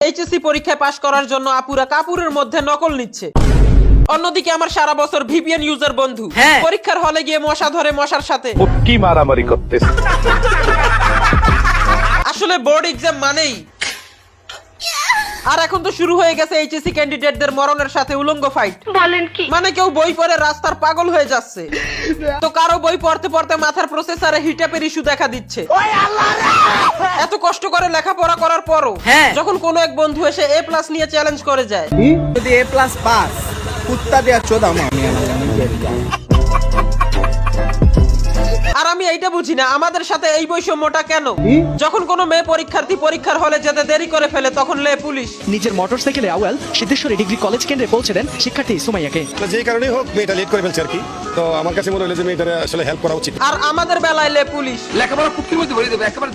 HSC পরীক্ষায় পাশ করার জন্য আপুরা কাপুরের মধ্যে নকল নিচ্ছে। অন্যদিকে আমার সারা বছর ভিপিএন ইউজার বন্ধু পরীক্ষার হলে গিয়ে মশা ধরে মশার সাথে কি মারামারি করতেছে। আসলে বোর্ড এক্সাম মানেই, আর এখন তো শুরু হয়ে গেছে এইচএসসি ক্যান্ডিডেটদের মরণের সাথে উলঙ্গ ফাইট। বলেন কি? মানে কেউ বই পড়ে রাস্তার পাগল হয়ে যাচ্ছে, তো কারো বই পড়তে পড়তে মাথার প্রসেসরে হিটআপের ইস্যু দেখা দিচ্ছে। এত কষ্ট করে লেখাপড়া করার পরও যখন কোনো এক বন্ধু এসে A+ নিয়ে চ্যালেঞ্জ করে যায়, যদি A+ পাস কুত্তা দেয়া চোদাম আমি আর আমি এইটা বুঝি না আমাদের সাথে এই বৈষম্যটা কেন? যখন কোনো মেয়ে পরীক্ষার্থী পরীক্ষার হলে যেতে দেরি করে ফেলে তখন লে পুলিশ। নিজের মোটরসাইকেলে আওয়াল সিদ্ধেশ্বরী ডিগ্রি কলেজ কেন্দ্রে পৌঁছে দেন শিক্ষার্থী সুমাইয়াকে। যে কারণেই হোক মেয়েটা লেট করে ফেলছে আর কি, তো আমার কাছে মনে হলো যে মেয়েটার আসলে হেল্প করা উচিত। আর আমাদের বেলায় লে পুলিশ। লেখাপড়া কুক্তির মধ্যে ভরে দেবে একেবারে।